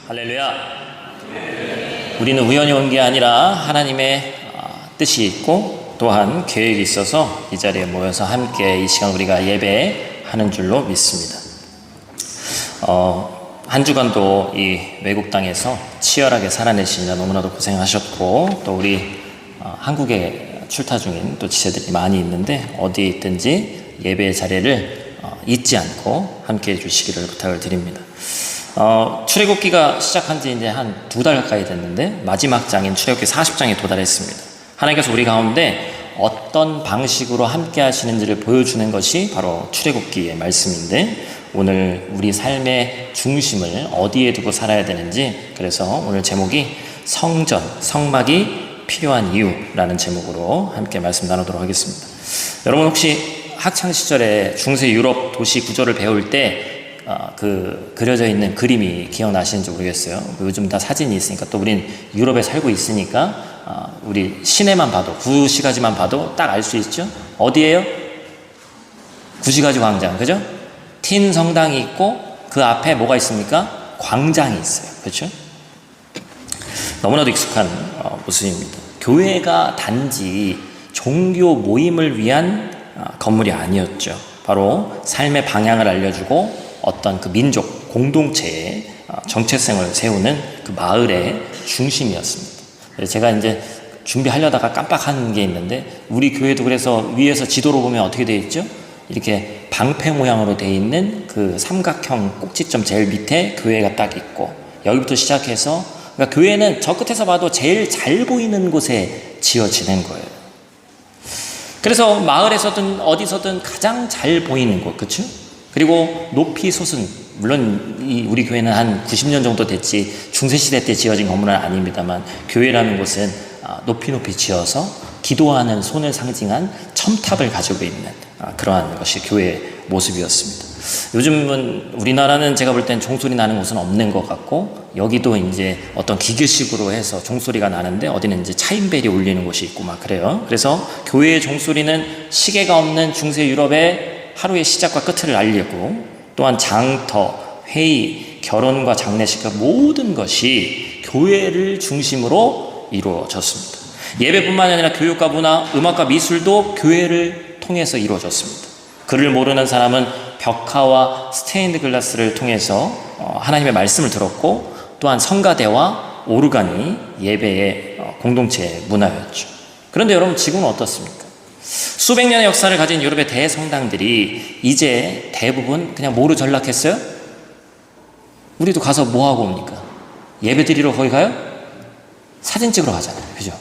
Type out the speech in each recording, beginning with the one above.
할렐루야. 우리는 우연히 온 게 아니라 하나님의 뜻이 있고 또한 계획이 있어서 이 자리에 모여서 함께 이 시간 우리가 예배하는 줄로 믿습니다. 한 주간도 이 외국 땅에서 치열하게 살아내시느라 너무나도 고생하셨고, 또 우리 한국에 출타 중인 또 지체들이 많이 있는데 어디에 있든지 예배 자리를 잊지 않고 함께 해주시기를 부탁을 드립니다. 출애굽기가 시작한 지 이제 한 2달 가까이 됐는데 마지막 장인 출애굽기 40장에 도달했습니다. 하나님께서 우리 가운데 어떤 방식으로 함께 하시는지를 보여주는 것이 바로 출애굽기의 말씀인데, 오늘 우리 삶의 중심을 어디에 두고 살아야 되는지, 그래서 오늘 제목이 성전, 성막이 필요한 이유라는 제목으로 함께 말씀 나누도록 하겠습니다. 여러분 혹시 학창시절에 중세 유럽 도시 구조를 배울 때 그려져 있는 그림이 기억나시는지 모르겠어요. 요즘 다 사진이 있으니까, 또 우린 유럽에 살고 있으니까 우리 시내만 봐도, 구시가지만 봐도 딱 알 수 있죠. 어디예요? 구시가지 광장, 그죠? 틴 성당이 있고 그 앞에 뭐가 있습니까? 광장이 있어요. 그렇죠? 너무나도 익숙한 모습입니다. 교회가 단지 종교 모임을 위한 건물이 아니었죠. 바로 삶의 방향을 알려주고 어떤 그 민족 공동체의 정체성을 세우는 그 마을의 중심이었습니다. 제가 이제 준비하려다가 깜빡한 게 있는데, 우리 교회도 그래서 위에서 지도로 보면 어떻게 되어 있죠? 이렇게 방패 모양으로 되어 있는 그 삼각형 꼭지점 제일 밑에 교회가 딱 있고, 여기부터 시작해서, 그러니까 교회는 저 끝에서 봐도 제일 잘 보이는 곳에 지어지는 거예요. 그래서 마을에서든 어디서든 가장 잘 보이는 곳, 그렇죠? 그리고 높이 솟은, 물론 우리 교회는 한 90년 정도 됐지 중세시대 때 지어진 건물은 아닙니다만, 교회라는 곳은 높이 지어서 기도하는 손을 상징한 첨탑을 가지고 있는 그러한 것이 교회의 모습이었습니다. 요즘은 우리나라는 제가 볼 땐 종소리 나는 곳은 없는 것 같고, 여기도 이제 어떤 기계식으로 해서 종소리가 나는데 어디는 이제 차인벨이 울리는 곳이 있고 막 그래요. 그래서 교회의 종소리는 시계가 없는 중세 유럽의 하루의 시작과 끝을 알리고, 또한 장터, 회의, 결혼과 장례식, 모든 것이 교회를 중심으로 이루어졌습니다. 예배뿐만 아니라 교육과 문화, 음악과 미술도 교회를 통해서 이루어졌습니다. 그를 모르는 사람은 벽화와 스테인드 글라스를 통해서 하나님의 말씀을 들었고, 또한 성가대와 오르간이 예배의 공동체의 문화였죠. 그런데 여러분, 지금은 어떻습니까? 수백 년의 역사를 가진 유럽의 대성당들이 이제 대부분 그냥 뭐로 전락했어요? 우리도 가서 뭐 하고 옵니까? 예배 드리러 거기 가요? 사진 찍으러 가잖아요. 그죠?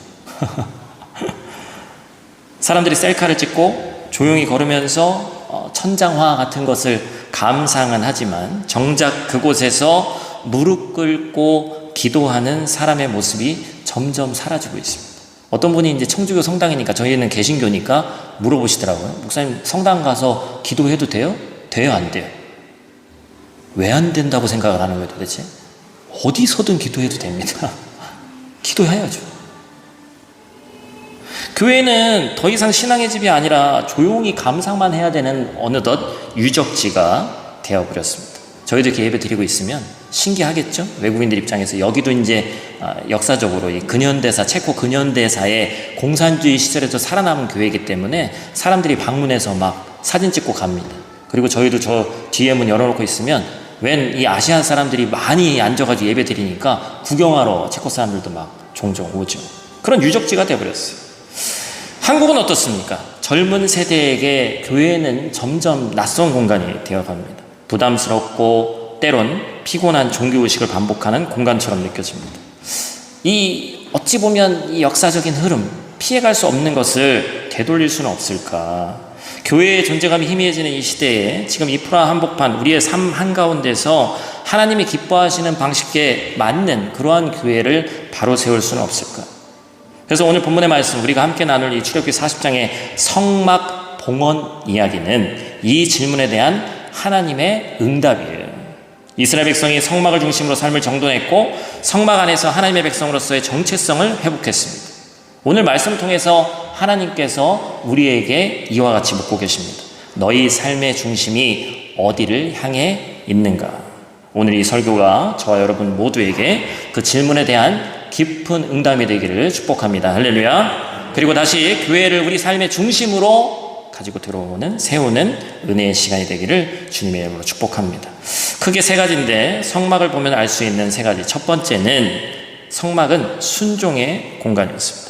사람들이 셀카를 찍고 조용히 걸으면서 천장화 같은 것을 감상은 하지만, 정작 그곳에서 무릎 꿇고 기도하는 사람의 모습이 점점 사라지고 있습니다. 어떤 분이 이제 청주교 성당이니까, 저희는 개신교니까 물어보시더라고요. 목사님, 성당 가서 기도해도 돼요? 돼요, 안 돼요? 왜 안 된다고 생각을 하는 거예요, 도대체? 어디서든 기도해도 됩니다. 기도해야죠. 교회는 더 이상 신앙의 집이 아니라 조용히 감상만 해야 되는 어느덧 유적지가 되어버렸습니다. 저희도 이렇게 예배 드리고 있으면 신기하겠죠? 외국인들 입장에서. 여기도 이제 역사적으로 이 근현대사, 체코 근현대사의 공산주의 시절에서 살아남은 교회이기 때문에 사람들이 방문해서 막 사진 찍고 갑니다. 그리고 저희도 저 뒤에 문 열어놓고 있으면 웬 이 아시안 사람들이 많이 앉아가지고 예배 드리니까 구경하러 체코 사람들도 막 종종 오죠. 그런 유적지가 되어버렸어요. 한국은 어떻습니까? 젊은 세대에게 교회는 점점 낯선 공간이 되어갑니다. 부담스럽고 때론 피곤한 종교의식을 반복하는 공간처럼 느껴집니다. 이 어찌 보면 이 역사적인 흐름, 피해갈 수 없는 것을 되돌릴 수는 없을까? 교회의 존재감이 희미해지는 이 시대에 지금 이 프라 한복판, 우리의 삶 한가운데서 하나님이 기뻐하시는 방식에 맞는 그러한 교회를 바로 세울 수는 없을까? 그래서 오늘 본문의 말씀, 우리가 함께 나눌 이 출애굽기 40장의 성막 봉헌 이야기는 이 질문에 대한 하나님의 응답이에요. 이스라엘 백성이 성막을 중심으로 삶을 정돈했고, 성막 안에서 하나님의 백성으로서의 정체성을 회복했습니다. 오늘 말씀을 통해서 하나님께서 우리에게 이와 같이 묻고 계십니다. 너희 삶의 중심이 어디를 향해 있는가? 오늘 이 설교가 저와 여러분 모두에게 그 질문에 대한 깊은 응답이 되기를 축복합니다. 할렐루야. 그리고 다시 교회를 우리 삶의 중심으로 가지고 들어오는, 세우는 은혜의 시간이 되기를 주님의 이름으로 축복합니다. 크게 세 가지인데 성막을 보면 알 수 있는 세 가지. 첫 번째는 성막은 순종의 공간이었습니다.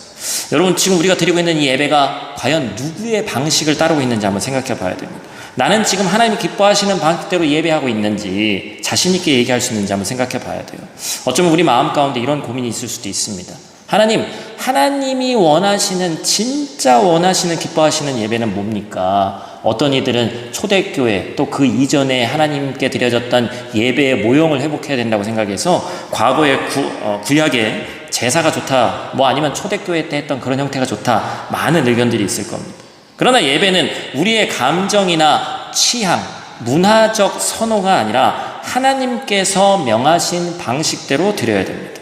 여러분, 지금 우리가 드리고 있는 이 예배가 과연 누구의 방식을 따르고 있는지 한번 생각해 봐야 됩니다. 나는 지금 하나님이 기뻐하시는 방식대로 예배하고 있는지 자신 있게 얘기할 수 있는지 한번 생각해 봐야 돼요. 어쩌면 우리 마음 가운데 이런 고민이 있을 수도 있습니다. 하나님이 원하시는, 진짜 원하시는, 기뻐하시는 예배는 뭡니까? 어떤 이들은 초대교회 또 그 이전에 하나님께 드려졌던 예배의 모형을 회복해야 된다고 생각해서 과거의 구약의 제사가 좋다, 아니면 초대교회 때 했던 그런 형태가 좋다, 많은 의견들이 있을 겁니다. 그러나 예배는 우리의 감정이나 취향, 문화적 선호가 아니라 하나님께서 명하신 방식대로 드려야 됩니다.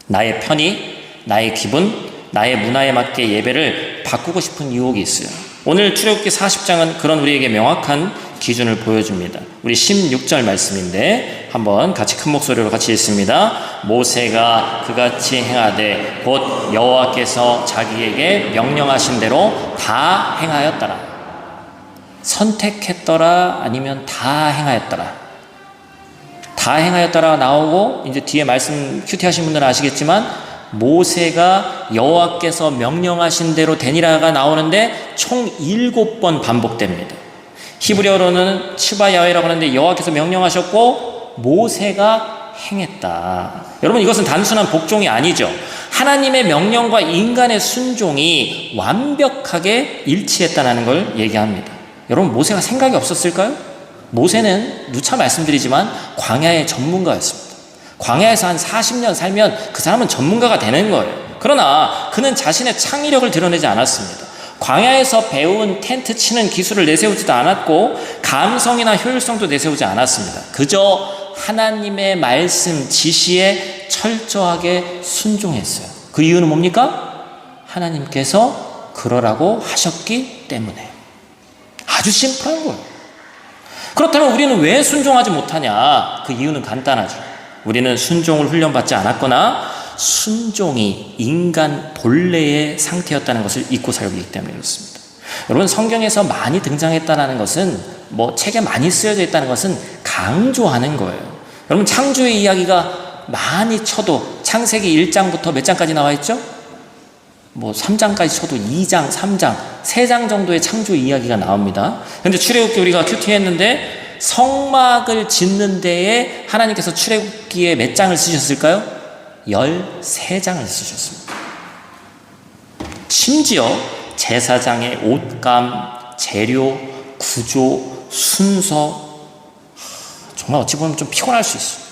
나의 편의, 나의 기분, 나의 문화에 맞게 예배를 바꾸고 싶은 유혹이 있어요. 오늘 출애굽기 40장은 그런 우리에게 명확한 기준을 보여줍니다. 우리 16절 말씀인데 한번 같이 큰 목소리로 같이 읽습니다. 모세가 그같이 행하되 곧 여호와께서 자기에게 명령하신 대로 다 행하였더라. 선택했더라, 아니면 다 행하였더라. 다 행하였더라 나오고, 이제 뒤에 말씀 큐티하신 분들은 아시겠지만 모세가 여호와께서 명령하신 대로 되니라가 나오는데 총 7번 반복됩니다. 히브리어로는 츠바 야훼라고 하는데 여호와께서 명령하셨고 모세가 행했다. 여러분, 이것은 단순한 복종이 아니죠. 하나님의 명령과 인간의 순종이 완벽하게 일치했다는 걸 얘기합니다. 여러분, 모세가 생각이 없었을까요? 모세는 누차 말씀드리지만 광야의 전문가였습니다. 광야에서 한 40년 살면 그 사람은 전문가가 되는 거예요. 그러나 그는 자신의 창의력을 드러내지 않았습니다. 광야에서 배운 텐트 치는 기술을 내세우지도 않았고 감성이나 효율성도 내세우지 않았습니다. 그저 하나님의 말씀, 지시에 철저하게 순종했어요. 그 이유는 뭡니까? 하나님께서 그러라고 하셨기 때문에. 아주 심플한 거예요. 그렇다면 우리는 왜 순종하지 못하냐? 그 이유는 간단하죠. 우리는 순종을 훈련받지 않았거나 순종이 인간 본래의 상태였다는 것을 잊고 살고 있기 때문에 그렇습니다. 여러분, 성경에서 많이 등장했다는 것은, 책에 많이 쓰여져 있다는 것은 강조하는 거예요. 여러분, 창조의 이야기가 많이 쳐도 창세기 1장부터 몇 장까지 나와 있죠? 3장까지 쳐도 2장, 3장, 3장 정도의 창조 이야기가 나옵니다. 그런데 출애굽기 우리가 큐티했는데 성막을 짓는 데에 하나님께서 출애굽기에 몇 장을 쓰셨을까요? 13장을 쓰셨습니다. 심지어 제사장의 옷감, 재료, 구조, 순서, 정말 어찌 보면 좀 피곤할 수 있어요.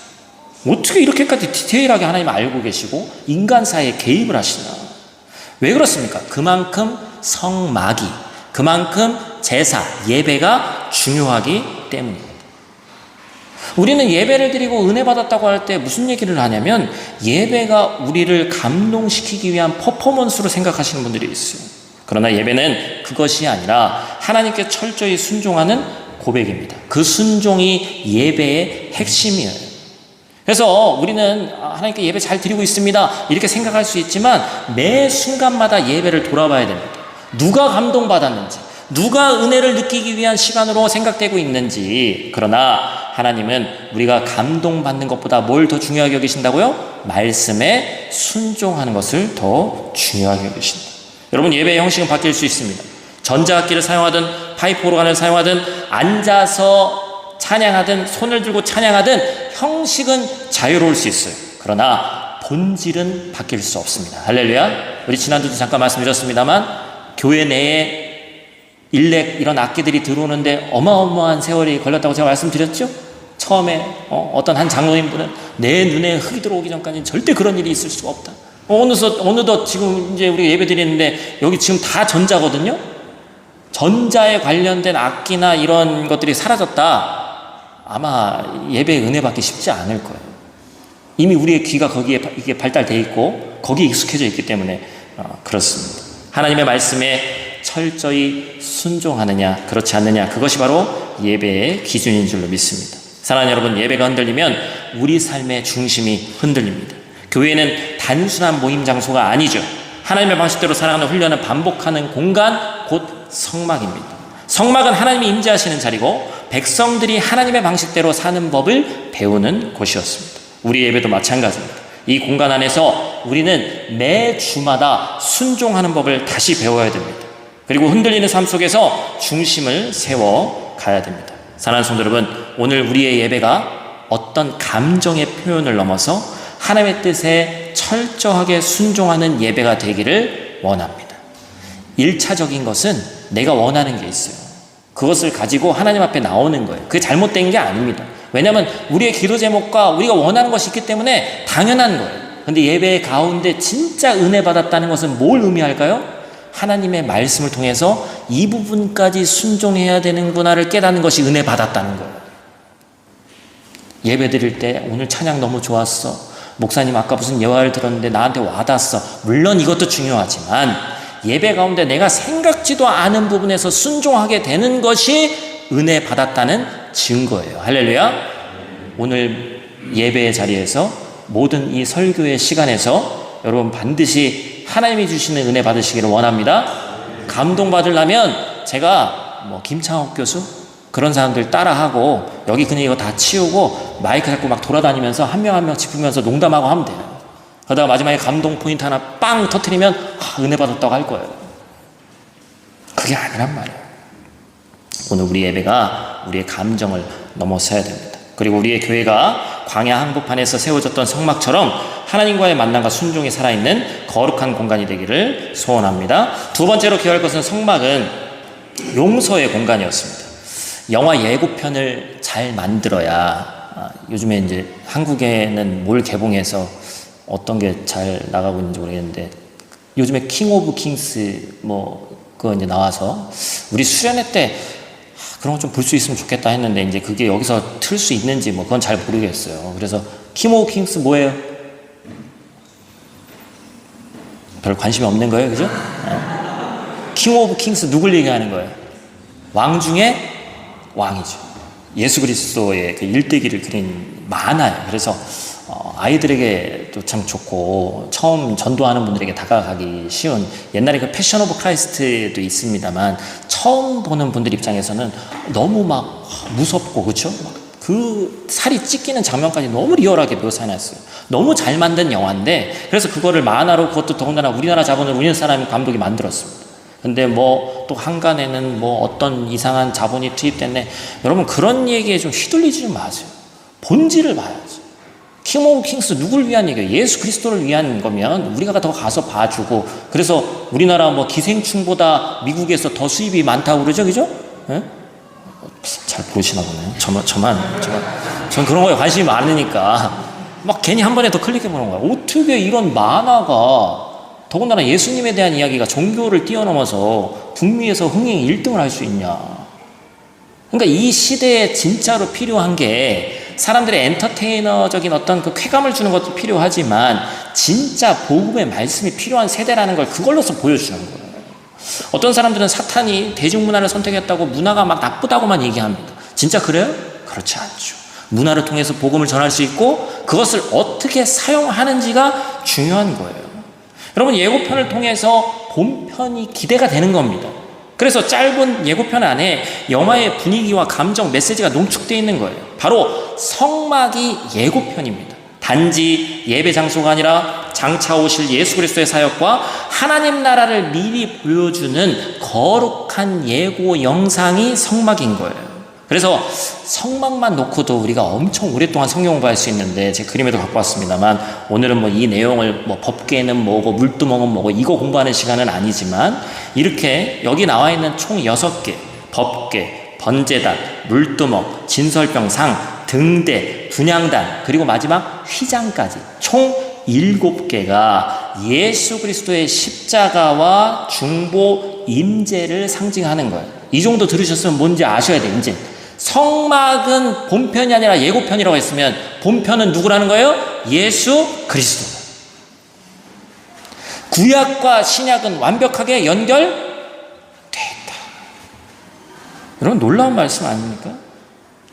어떻게 이렇게까지 디테일하게 하나님 알고 계시고 인간 사이에 개입을 하시나? 왜 그렇습니까? 그만큼 성막이, 그만큼 제사, 예배가 중요하기 때문입니다. 우리는 예배를 드리고 은혜 받았다고 할 때 무슨 얘기를 하냐면 예배가 우리를 감동시키기 위한 퍼포먼스로 생각하시는 분들이 있어요. 그러나 예배는 그것이 아니라 하나님께 철저히 순종하는 고백입니다. 그 순종이 예배의 핵심이에요. 그래서 우리는 하나님께 예배 잘 드리고 있습니다 이렇게 생각할 수 있지만 매 순간마다 예배를 돌아봐야 됩니다. 누가 감동받았는지, 누가 은혜를 느끼기 위한 시간으로 생각되고 있는지. 그러나 하나님은 우리가 감동받는 것보다 뭘 더 중요하게 여기신다고요? 말씀에 순종하는 것을 더 중요하게 여기신다. 여러분, 예배의 형식은 바뀔 수 있습니다. 전자악기를 사용하든 파이프 오르간을 사용하든 앉아서 찬양하든 손을 들고 찬양하든 형식은 자유로울 수 있어요. 그러나 본질은 바뀔 수 없습니다. 할렐루야. 우리 지난주도 잠깐 말씀드렸습니다만 교회 내에 일렉 이런 악기들이 들어오는데 어마어마한 세월이 걸렸다고 제가 말씀드렸죠? 처음에 어떤 한 장로님들은 내 눈에 흙이 들어오기 전까지는 절대 그런 일이 있을 수가 없다. 어느덧 지금 이제 우리 예배 드리는데 여기 지금 다 전자거든요? 전자에 관련된 악기나 이런 것들이 사라졌다. 아마 예배에 은혜 받기 쉽지 않을 거예요. 이미 우리의 귀가 거기에 이게 발달되어 있고 거기에 익숙해져 있기 때문에 그렇습니다. 하나님의 말씀에 철저히 순종하느냐 그렇지 않느냐, 그것이 바로 예배의 기준인 줄로 믿습니다. 사랑하는 여러분, 예배가 흔들리면 우리 삶의 중심이 흔들립니다. 교회는 단순한 모임 장소가 아니죠. 하나님의 방식대로 살아가는 훈련을 반복하는 공간, 곧 성막입니다. 성막은 하나님이 임재하시는 자리고 백성들이 하나님의 방식대로 사는 법을 배우는 곳이었습니다. 우리 예배도 마찬가지입니다. 이 공간 안에서 우리는 매 주마다 순종하는 법을 다시 배워야 됩니다. 그리고 흔들리는 삶 속에서 중심을 세워 가야 됩니다. 사랑하는 성도 여러분, 오늘 우리의 예배가 어떤 감정의 표현을 넘어서 하나님의 뜻에 철저하게 순종하는 예배가 되기를 원합니다. 1차적인 것은 내가 원하는 게 있어요. 그것을 가지고 하나님 앞에 나오는 거예요. 그게 잘못된 게 아닙니다. 왜냐하면 우리의 기도 제목과 우리가 원하는 것이 있기 때문에 당연한 거예요. 근데 예배 가운데 진짜 은혜 받았다는 것은 뭘 의미할까요? 하나님의 말씀을 통해서 이 부분까지 순종해야 되는구나를 깨닫는 것이 은혜 받았다는 거예요. 예배 드릴 때 오늘 찬양 너무 좋았어. 목사님 아까 무슨 예화를 들었는데 나한테 와닿았어. 물론 이것도 중요하지만 예배 가운데 내가 생각지도 않은 부분에서 순종하게 되는 것이 은혜 받았다는 증거예요. 할렐루야. 오늘 예배의 자리에서 모든 이 설교의 시간에서 여러분 반드시 하나님이 주시는 은혜 받으시기를 원합니다. 감동받으려면 제가 김창옥 교수 그런 사람들 따라하고 여기 그냥 이거 다 치우고 마이크 잡고 막 돌아다니면서 한 명 한 명 짚으면서 농담하고 하면 돼요. 그러다가 마지막에 감동 포인트 하나 빵 터뜨리면 은혜 받았다고 할 거예요. 그게 아니란 말이에요. 오늘 우리 예배가 우리의 감정을 넘어서야 됩니다. 그리고 우리의 교회가 광야 한복판에서 세워졌던 성막처럼 하나님과의 만남과 순종이 살아있는 거룩한 공간이 되기를 소원합니다. 두 번째로 기억할 것은 성막은 용서의 공간이었습니다. 영화 예고편을 잘 만들어야 요즘에 이제 한국에는 뭘 개봉해서 어떤 게 잘 나가고 있는지 모르겠는데 요즘에 킹 오브 킹스 그거 이제 나와서 우리 수련회 때 그런 거 좀 볼 수 있으면 좋겠다 했는데 이제 그게 여기서 틀 수 있는지 그건 잘 모르겠어요. 그래서 킹 오브 킹스 뭐예요? 별 관심이 없는 거예요, 그죠? 킹 오브 킹스 누굴 얘기하는 거예요? 왕 중에 왕이죠. 예수 그리스도의 그 일대기를 그린 만화예요. 그래서 아이들에게 또 참 좋고 처음 전도하는 분들에게 다가가기 쉬운 옛날에 그 패션 오브 크라이스트도 있습니다만 처음 보는 분들 입장에서는 너무 막 무섭고 그렇죠? 그 살이 찢기는 장면까지 너무 리얼하게 묘사해놨어요. 너무 잘 만든 영화인데 그래서 그거를 만화로 그것도 더군다나 우리나라 자본을 우리나라 사람이 감독이 만들었습니다. 근데 또 한간에는 어떤 이상한 자본이 투입됐네. 여러분 그런 얘기에 좀 휘둘리지 마세요. 본질을 봐야지. 킹 오브 킹스 누굴 위한 얘기예요? 예수 그리스도를 위한 거면 우리가 더 가서 봐주고 그래서 우리나라 기생충보다 미국에서 더 수입이 많다고 그러죠, 그죠? 네? 잘 보시나 보네요. 전 그런 거에 관심이 많으니까 막 괜히 한 번에 더 클릭해보는 거야. 어떻게 이런 만화가 더군다나 예수님에 대한 이야기가 종교를 뛰어넘어서 북미에서 흥행 1등을 할 수 있냐. 그러니까 이 시대에 진짜로 필요한 게 사람들의 엔터테이너적인 어떤 그 쾌감을 주는 것도 필요하지만 진짜 복음의 말씀이 필요한 세대라는 걸 그걸로서 보여주는 거예요. 어떤 사람들은 사탄이 대중문화를 선택했다고 문화가 막 나쁘다고만 얘기합니다. 진짜 그래요? 그렇지 않죠. 문화를 통해서 복음을 전할 수 있고 그것을 어떻게 사용하는지가 중요한 거예요. 여러분 예고편을 통해서 본편이 기대가 되는 겁니다. 그래서 짧은 예고편 안에 영화의 분위기와 감정, 메시지가 농축되어 있는 거예요. 바로 성막이 예고편입니다. 단지 예배 장소가 아니라 장차 오실 예수 그리스도의 사역과 하나님 나라를 미리 보여주는 거룩한 예고 영상이 성막인 거예요. 그래서 성막만 놓고도 우리가 엄청 오랫동안 성경 공부할 수 있는데 제 그림에도 갖고 왔습니다만 오늘은 이 내용을 법궤는 뭐고 물두멍은 뭐고 이거 공부하는 시간은 아니지만 이렇게 여기 나와 있는 총 6개 법궤, 번제단, 물두멍, 진설병상, 등대, 분향단 그리고 마지막 휘장까지 총 7개가 예수 그리스도의 십자가와 중보 임재를 상징하는 거예요. 이 정도 들으셨으면 뭔지 아셔야 돼요. 이제 성막은 본편이 아니라 예고편이라고 했으면 본편은 누구라는 거예요? 예수 그리스도. 구약과 신약은 완벽하게 연결되어 있다. 여러분 놀라운 말씀 아닙니까?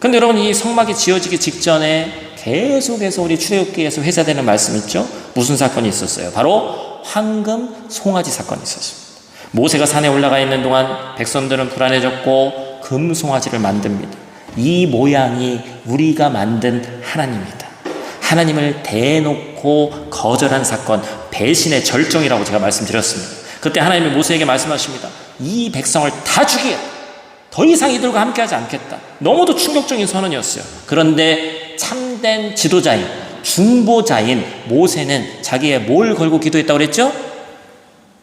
근데 여러분, 이 성막이 지어지기 직전에 계속해서 우리 출애굽기에서 회자되는 말씀 있죠? 무슨 사건이 있었어요? 바로 황금 송아지 사건이 있었습니다. 모세가 산에 올라가 있는 동안 백성들은 불안해졌고 금 송아지를 만듭니다. 이 모양이 우리가 만든 하나님이다. 하나님을 대놓고 거절한 사건, 배신의 절정이라고 제가 말씀드렸습니다. 그때 하나님이 모세에게 말씀하십니다. 이 백성을 다 죽이겠다. 더 이상 이들과 함께하지 않겠다. 너무도 충격적인 선언이었어요. 그런데 참된 지도자인, 중보자인 모세는 자기의 뭘 걸고 기도했다고 그랬죠?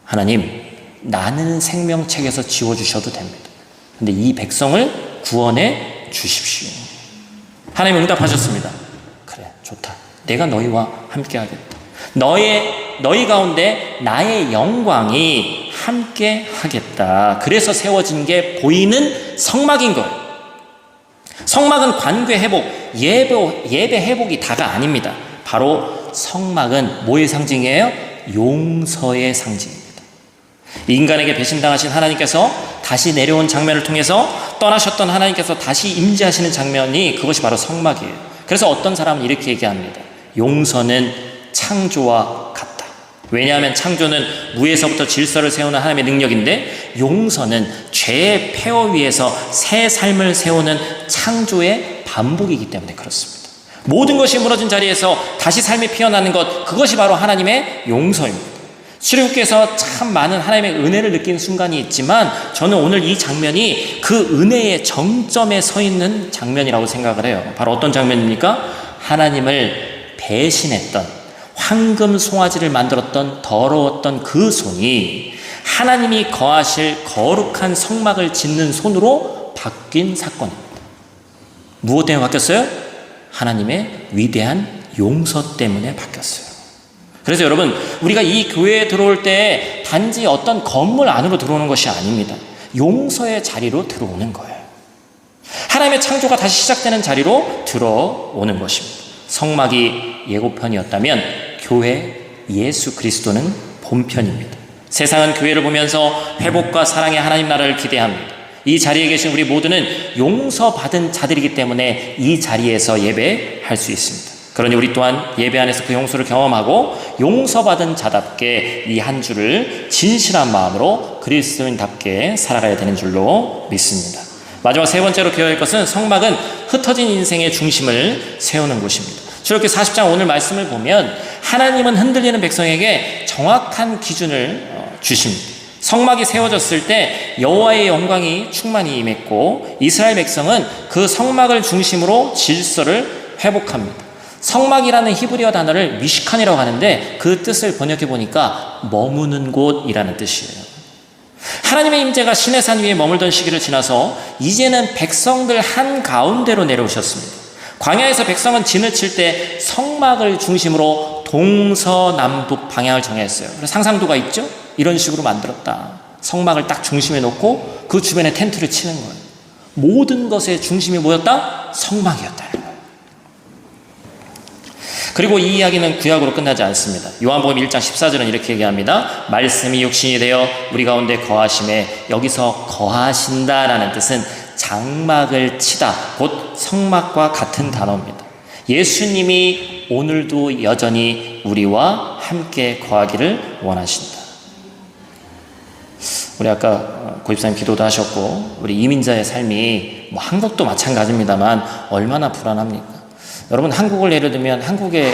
하나님, 나는 생명책에서 지워주셔도 됩니다. 근데 이 백성을 구원해 주십시오. 하나님은 응답하셨습니다. 그래, 좋다. 내가 너희와 함께 하겠다. 너희 가운데 나의 영광이 함께 하겠다. 그래서 세워진 게 보이는 성막인 거예요. 성막은 관계 회복, 예배 회복이 다가 아닙니다. 바로 성막은 뭐의 상징이에요? 용서의 상징입니다. 인간에게 배신당하신 하나님께서 다시 내려온 장면을 통해서 떠나셨던 하나님께서 다시 임재하시는 장면이 그것이 바로 성막이에요. 그래서 어떤 사람은 이렇게 얘기합니다. 용서는 창조와 같다. 왜냐하면 창조는 무에서부터 질서를 세우는 하나님의 능력인데, 용서는 죄의 폐허 위에서 새 삶을 세우는 창조의 반복이기 때문에 그렇습니다. 모든 것이 무너진 자리에서 다시 삶이 피어나는 것, 그것이 바로 하나님의 용서입니다. 출애굽기에서 참 많은 하나님의 은혜를 느끼는 순간이 있지만, 저는 오늘 이 장면이 그 은혜의 정점에 서 있는 장면이라고 생각을 해요. 바로 어떤 장면입니까? 하나님을 배신했던, 황금 송아지를 만들었던 더러웠던 그 손이 하나님이 거하실 거룩한 성막을 짓는 손으로 바뀐 사건입니다. 무엇 때문에 바뀌었어요? 하나님의 위대한 용서 때문에 바뀌었어요. 그래서 여러분, 우리가 이 교회에 들어올 때 단지 어떤 건물 안으로 들어오는 것이 아닙니다. 용서의 자리로 들어오는 거예요. 하나님의 창조가 다시 시작되는 자리로 들어오는 것입니다. 성막이 예고편이었다면 교회 예수 그리스도는 본편입니다. 세상은 교회를 보면서 회복과 사랑의 하나님 나라를 기대합니다. 이 자리에 계신 우리 모두는 용서받은 자들이기 때문에 이 자리에서 예배할 수 있습니다. 그러니 우리 또한 예배 안에서 그 용서를 경험하고 용서받은 자답게 이 한 주를 진실한 마음으로 그리스도인답게 살아가야 되는 줄로 믿습니다. 마지막 세 번째로 기억할 것은, 성막은 흩어진 인생의 중심을 세우는 곳입니다. 출애굽기 40장 오늘 말씀을 보면 하나님은 흔들리는 백성에게 정확한 기준을 주십니다. 성막이 세워졌을 때 여호와의 영광이 충만히 임했고, 이스라엘 백성은 그 성막을 중심으로 질서를 회복합니다. 성막이라는 히브리어 단어를 미시칸이라고 하는데, 그 뜻을 번역해 보니까 머무는 곳이라는 뜻이에요. 하나님의 임재가 시내산 위에 머물던 시기를 지나서 이제는 백성들 한가운데로 내려오셨습니다. 광야에서 백성은 진을 칠 때 성막을 중심으로 동서남북 방향을 정했어요. 그래서 상상도가 있죠? 이런 식으로 만들었다. 성막을 딱 중심에 놓고 그 주변에 텐트를 치는 거예요. 모든 것의 중심이 뭐였다? 성막이었다. 그리고 이 이야기는 구약으로 끝나지 않습니다. 요한복음 1장 14절은 이렇게 얘기합니다. 말씀이 육신이 되어 우리 가운데 거하심에, 여기서 거하신다라는 뜻은 장막을 치다, 곧 성막과 같은 단어입니다. 예수님이 오늘도 여전히 우리와 함께 거하기를 원하신다. 우리 아까 고집사님 기도도 하셨고, 우리 이민자의 삶이 한국도 마찬가지입니다만 얼마나 불안합니까? 여러분, 한국을 예를 들면 한국의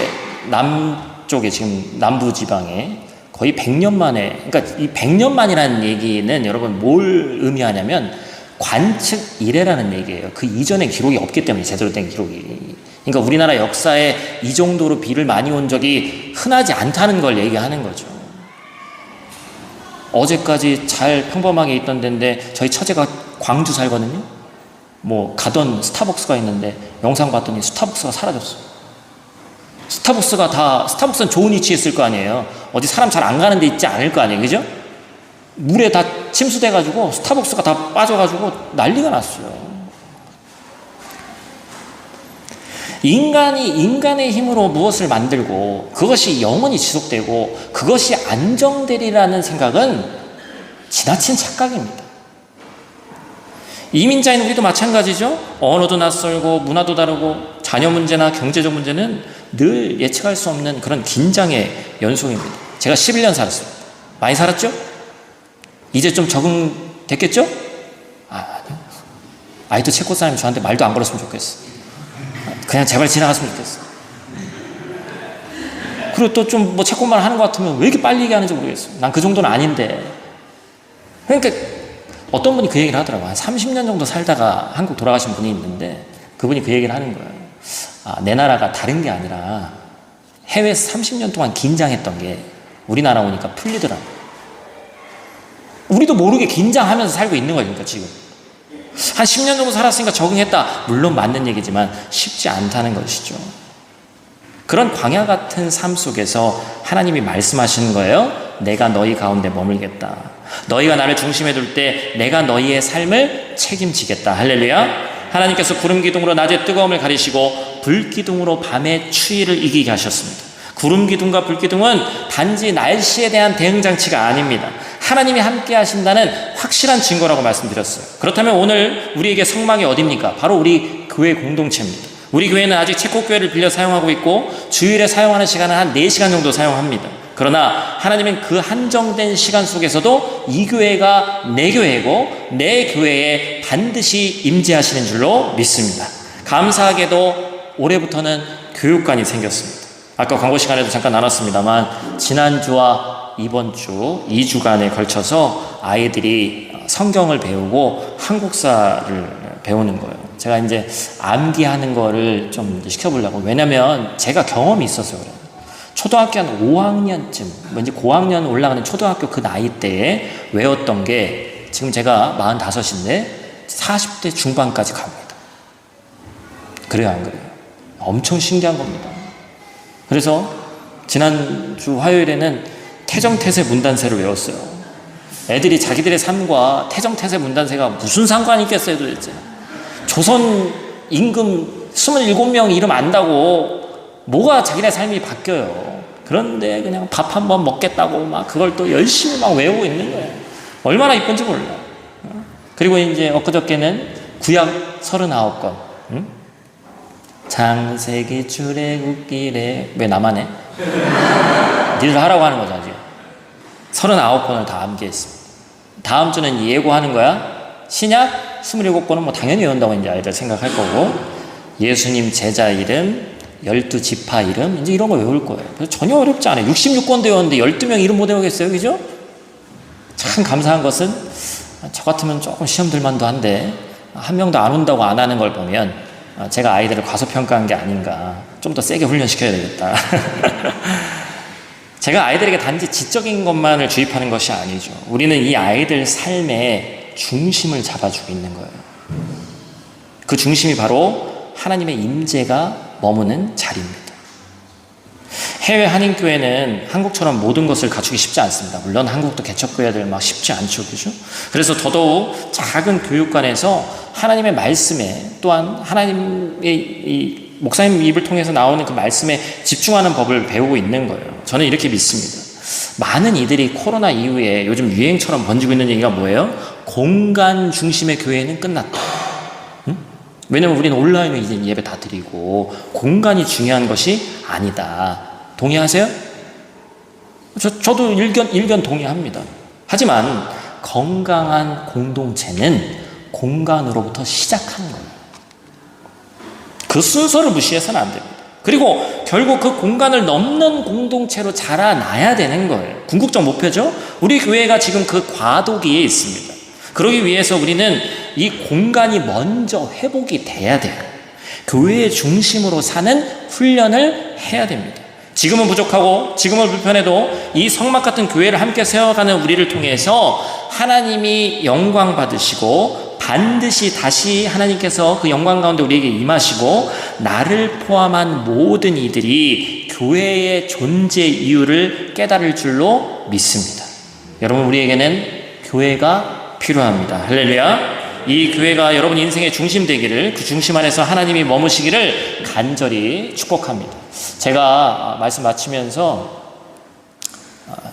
남쪽에, 지금 남부지방에 거의 100년 만에, 그러니까 이 100년 만이라는 얘기는 여러분 뭘 의미하냐면 관측 이래라는 얘기예요. 그 이전에 기록이 없기 때문에, 제대로 된 기록이. 그러니까 우리나라 역사에 이 정도로 비를 많이 온 적이 흔하지 않다는 걸 얘기하는 거죠. 어제까지 잘 평범하게 있던 데인데, 저희 처제가 광주 살거든요. 가던 스타벅스가 있는데 영상 봤더니 스타벅스가 사라졌어. 스타벅스는 좋은 위치에 있을 거 아니에요. 어디 사람 잘 안 가는 데 있지 않을 거 아니에요. 그죠? 물에 다 침수돼가지고 스타벅스가 다 빠져가지고 난리가 났어요. 인간이 인간의 힘으로 무엇을 만들고 그것이 영원히 지속되고 그것이 안정되리라는 생각은 지나친 착각입니다. 이민자인 우리도 마찬가지죠. 언어도 낯설고 문화도 다르고 자녀 문제나 경제적 문제는 늘 예측할 수 없는 그런 긴장의 연속입니다. 제가 11년 살았습니다. 많이 살았죠? 이제 좀 적응됐겠죠? 아니요. 아이도 체코 사람이 저한테 말도 안 걸었으면 좋겠어. 그냥 제발 지나갔으면 좋겠어. 그리고 또 좀 뭐 체코말 하는 것 같으면 왜 이렇게 빨리 얘기하는지 모르겠어요. 난 그 정도는 아닌데. 그러니까 어떤 분이 그 얘기를 하더라고요. 한 30년 정도 살다가 한국 돌아가신 분이 있는데 그분이 그 얘기를 하는 거예요. 내 나라가 다른 게 아니라 해외에서 30년 동안 긴장했던 게 우리나라 오니까 풀리더라고요. 우리도 모르게 긴장하면서 살고 있는 거니까 지금. 한 10년 정도 살았으니까 적응했다. 물론 맞는 얘기지만 쉽지 않다는 것이죠. 그런 광야 같은 삶 속에서 하나님이 말씀하시는 거예요. 내가 너희 가운데 머물겠다. 너희가 나를 중심에 둘 때 내가 너희의 삶을 책임지겠다. 할렐루야. 하나님께서 구름 기둥으로 낮의 뜨거움을 가리시고 불 기둥으로 밤의 추위를 이기게 하셨습니다. 구름 기둥과 불 기둥은 단지 날씨에 대한 대응 장치가 아닙니다. 하나님이 함께 하신다는 확실한 증거라고 말씀드렸어요. 그렇다면 오늘 우리에게 성막이 어디입니까? 바로 우리 교회 공동체입니다. 우리 교회는 아직 체코교회를 빌려 사용하고 있고 주일에 사용하는 시간은 한 4시간 정도 사용합니다. 그러나 하나님은 그 한정된 시간 속에서도 이 교회가 내 교회고 내 교회에 반드시 임재하시는 줄로 믿습니다. 감사하게도 올해부터는 교육관이 생겼습니다. 아까 광고 시간에도 잠깐 나눴습니다만 지난주와 이번 주 2주간에 걸쳐서 아이들이 성경을 배우고 한국사를 배우는 거예요. 제가 이제 암기하는 거를 좀 시켜보려고. 왜냐면 제가 경험이 있어서 그래요. 초등학교 한 5학년쯤, 이제 고학년 올라가는 초등학교 그 나이 때에 외웠던 게 지금 제가 45인데 40대 중반까지 갑니다. 그래요, 안 그래요? 엄청 신기한 겁니다. 그래서 지난주 화요일에는 태정태세 문단세를 외웠어요. 애들이 자기들의 삶과 태정태세 문단세가 무슨 상관이 있겠어요, 도대체. 조선 임금 27명 이름 안다고 뭐가 자기네 삶이 바뀌어요. 그런데 그냥 밥 한 번 먹겠다고 막 그걸 또 열심히 막 외우고 있는 거예요. 얼마나 이쁜지 몰라. 그리고 이제 엊그저께는 구약 39권. 응? 창세기 출애굽기래. 왜 나만 해? 니들 하라고 하는 거죠, 지금. 39권을 다 암기했습니다. 다음 주는 예고하는 거야. 신약 27권은 뭐 당연히 외운다고 이제 아이들 생각할 거고, 예수님 제자 이름, 12지파 이름, 이제 이런 거 외울 거예요. 그래서 전혀 어렵지 않아요. 66권도 외웠는데 12명 이름 못 외우겠어요, 그죠? 참 감사한 것은 저 같으면 조금 시험 들만도 한데 한 명도 안 온다고 안 하는 걸 보면 제가 아이들을 과소평가한 게 아닌가. 좀 더 세게 훈련시켜야 되겠다. 제가 아이들에게 단지 지적인 것만을 주입하는 것이 아니죠. 우리는 이 아이들 삶의 중심을 잡아주고 있는 거예요. 그 중심이 바로 하나님의 임재가 머무는 자리입니다. 해외 한인교회는 한국처럼 모든 것을 갖추기 쉽지 않습니다. 물론 한국도 개척교회들 막 쉽지 않죠, 그죠? 그래서 더더욱 작은 교육관에서 하나님의 말씀에, 또한 하나님의 이 목사님 입을 통해서 나오는 그 말씀에 집중하는 법을 배우고 있는 거예요. 저는 이렇게 믿습니다. 많은 이들이 코로나 이후에 요즘 유행처럼 번지고 있는 얘기가 뭐예요? 공간 중심의 교회는 끝났다. 응? 왜냐면 우리는 온라인으로 이제 예배 다 드리고 공간이 중요한 것이 아니다. 동의하세요? 저도 일견 동의합니다. 하지만 건강한 공동체는 공간으로부터 시작하는 거예요. 그 순서를 무시해서는 안 됩니다. 그리고 결국 그 공간을 넘는 공동체로 자라나야 되는 거예요. 궁극적 목표죠. 우리 교회가 지금 그 과도기에 있습니다. 그러기 위해서 우리는 이 공간이 먼저 회복이 돼야 돼요. 교회의 중심으로 사는 훈련을 해야 됩니다. 지금은 부족하고 지금은 불편해도 이 성막 같은 교회를 함께 세워가는 우리를 통해서 하나님이 영광 받으시고 반드시 다시 하나님께서 그 영광 가운데 우리에게 임하시고 나를 포함한 모든 이들이 교회의 존재 이유를 깨달을 줄로 믿습니다. 여러분, 우리에게는 교회가 필요합니다. 할렐루야. 이 교회가 여러분 인생의 중심 되기를, 그 중심 안에서 하나님이 머무시기를 간절히 축복합니다. 제가 말씀 마치면서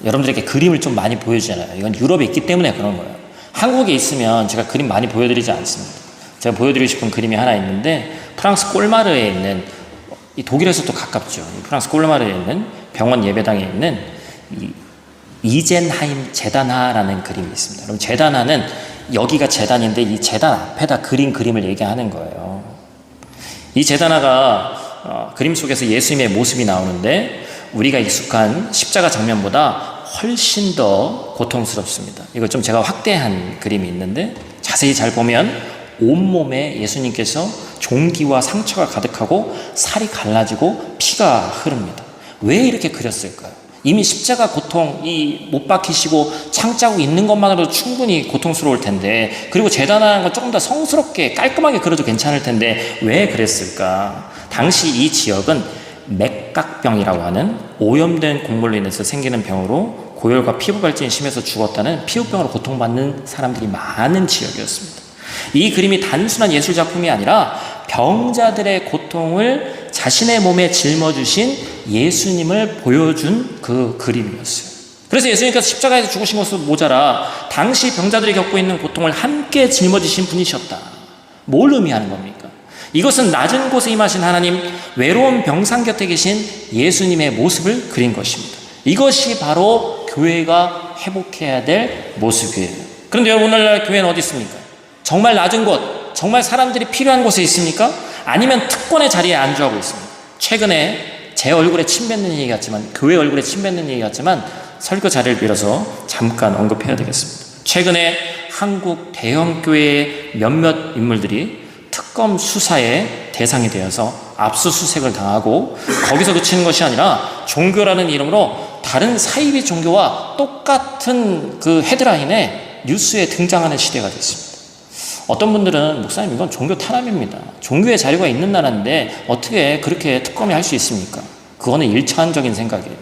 여러분들에게 그림을 좀 많이 보여주잖아요. 이건 유럽에 있기 때문에 그런 거예요. 한국에 있으면 제가 그림 많이 보여드리지 않습니다. 제가 보여드리고 싶은 그림이 하나 있는데, 프랑스 꼴마르에 있는, 이 독일에서도 가깝죠. 프랑스 꼴마르에 있는 병원 예배당에 있는 이 이젠하임 재단하라는 그림이 있습니다. 그럼 재단하는, 여기가 재단인데 이 재단 앞에다 그린 그림을 얘기하는 거예요. 이 재단하가 그림 속에서 예수님의 모습이 나오는데, 우리가 익숙한 십자가 장면보다 훨씬 더 고통스럽습니다. 이거 좀 제가 확대한 그림이 있는데, 자세히 잘 보면 온몸에 예수님께서 종기와 상처가 가득하고 살이 갈라지고 피가 흐릅니다. 왜 이렇게 그렸을까요? 이미 십자가 고통, 이 못 박히시고 창자국 있는 것만으로도 충분히 고통스러울 텐데, 그리고 재단하는 건 조금 더 성스럽게 깔끔하게 그려도 괜찮을 텐데 왜 그랬을까? 당시 이 지역은 맥각병이라고 하는 오염된 곡물로 인해서 생기는 병으로 고열과 피부 발진이 심해서 죽었다는 피부병으로 고통받는 사람들이 많은 지역이었습니다. 이 그림이 단순한 예술 작품이 아니라 병자들의 고통을 자신의 몸에 짊어주신 예수님을 보여준 그 그림이었어요. 그래서 예수님께서 십자가에서 죽으신 것으로 모자라 당시 병자들이 겪고 있는 고통을 함께 짊어지신 분이셨다. 뭘 의미하는 겁니까? 이것은 낮은 곳에 임하신 하나님, 외로운 병상 곁에 계신 예수님의 모습을 그린 것입니다. 이것이 바로 교회가 회복해야 될 모습이에요. 그런데 여러분, 오늘날 교회는 어디 있습니까? 정말 낮은 곳, 정말 사람들이 필요한 곳에 있습니까? 아니면 특권의 자리에 안주하고 있습니다. 최근에 제 얼굴에 침 뱉는 얘기 같지만, 교회 얼굴에 침 뱉는 얘기 같지만 설교 자리를 빌어서 잠깐 언급해야 되겠습니다. 최근에 한국 대형 교회의 몇몇 인물들이 특검 수사의 대상이 되어서 압수수색을 당하고, 거기서 그치는 것이 아니라 종교라는 이름으로 다른 사이비 종교와 똑같은 그 헤드라인에 뉴스에 등장하는 시대가 됐습니다. 어떤 분들은 목사님, 이건 종교 탄압입니다. 종교의 자유가 있는 나라인데 어떻게 그렇게 특검이 할 수 있습니까? 그거는 일차원적인 생각이에요.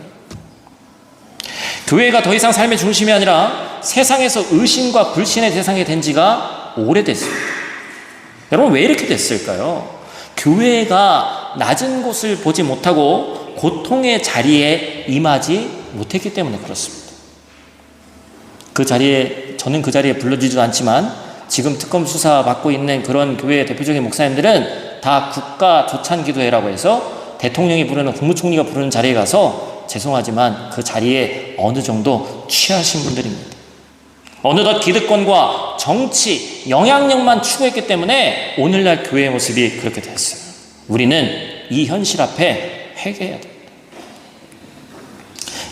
교회가 더 이상 삶의 중심이 아니라 세상에서 의심과 불신의 대상이 된 지가 오래됐습니다. 여러분, 왜 이렇게 됐을까요? 교회가 낮은 곳을 보지 못하고 고통의 자리에 임하지 못했기 때문에 그렇습니다. 저는 그 자리에 불러주지도 않지만, 지금 특검 수사 받고 있는 그런 교회의 대표적인 목사님들은 다 국가 조찬기도회라고 해서 대통령이 부르는, 국무총리가 부르는 자리에 가서, 죄송하지만 그 자리에 어느 정도 취하신 분들입니다. 어느덧 기득권과 정치, 영향력만 추구했기 때문에 오늘날 교회의 모습이 그렇게 됐어요. 우리는 이 현실 앞에 회개해야 됩니다.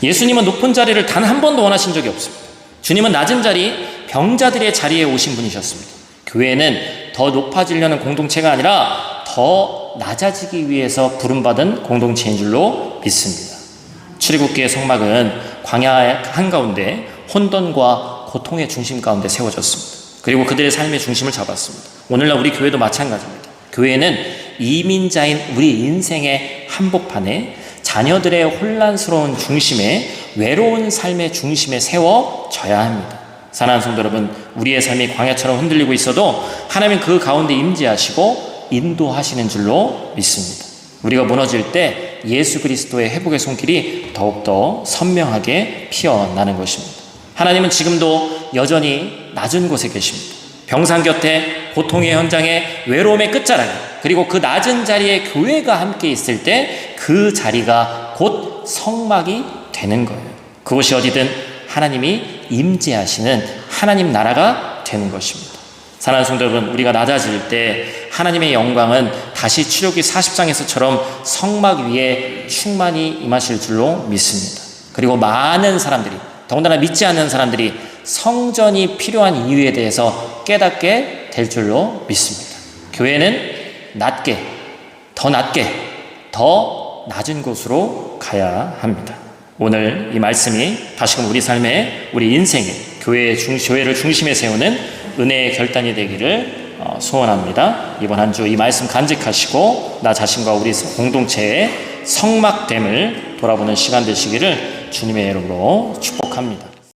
예수님은 높은 자리를 단 한 번도 원하신 적이 없습니다. 주님은 낮은 자리, 병자들의 자리에 오신 분이셨습니다. 교회는 더 높아지려는 공동체가 아니라 더 낮아지기 위해서 부름받은 공동체인 줄로 믿습니다. 출애굽기의 성막은 광야 한가운데 혼돈과 고통의 중심 가운데 세워졌습니다. 그리고 그들의 삶의 중심을 잡았습니다. 오늘날 우리 교회도 마찬가지입니다. 교회는 이민자인 우리 인생의 한복판에 자녀들의 혼란스러운 중심에, 외로운 삶의 중심에 세워져야 합니다. 사랑하는 성도 여러분, 우리의 삶이 광야처럼 흔들리고 있어도 하나님은 그 가운데 임재하시고 인도하시는 줄로 믿습니다. 우리가 무너질 때 예수 그리스도의 회복의 손길이 더욱더 선명하게 피어나는 것입니다. 하나님은 지금도 여전히 낮은 곳에 계십니다. 병상 곁에, 고통의 현장에, 외로움의 끝자락에, 그리고 그 낮은 자리에 교회가 함께 있을 때 그 자리가 곧 성막이 되는 거예요. 그곳이 어디든 하나님이 임재하시는 하나님 나라가 되는 것입니다. 사랑하는 성도 여러분, 우리가 낮아질 때 하나님의 영광은 다시 출애굽기 40장에서처럼 성막 위에 충만히 임하실 줄로 믿습니다. 그리고 많은 사람들이, 더군다나 믿지 않는 사람들이 성전이 필요한 이유에 대해서 깨닫게 될 줄로 믿습니다. 교회는 낮게, 더 낮은 곳으로 가야 합니다. 오늘 이 말씀이 다시금 우리 삶에, 우리 인생에, 교회를 중심에 세우는 은혜의 결단이 되기를 소원합니다. 이번 한 주 이 말씀 간직하시고 나 자신과 우리 공동체의 성막됨을 돌아보는 시간 되시기를 주님의 이름으로 축복합니다.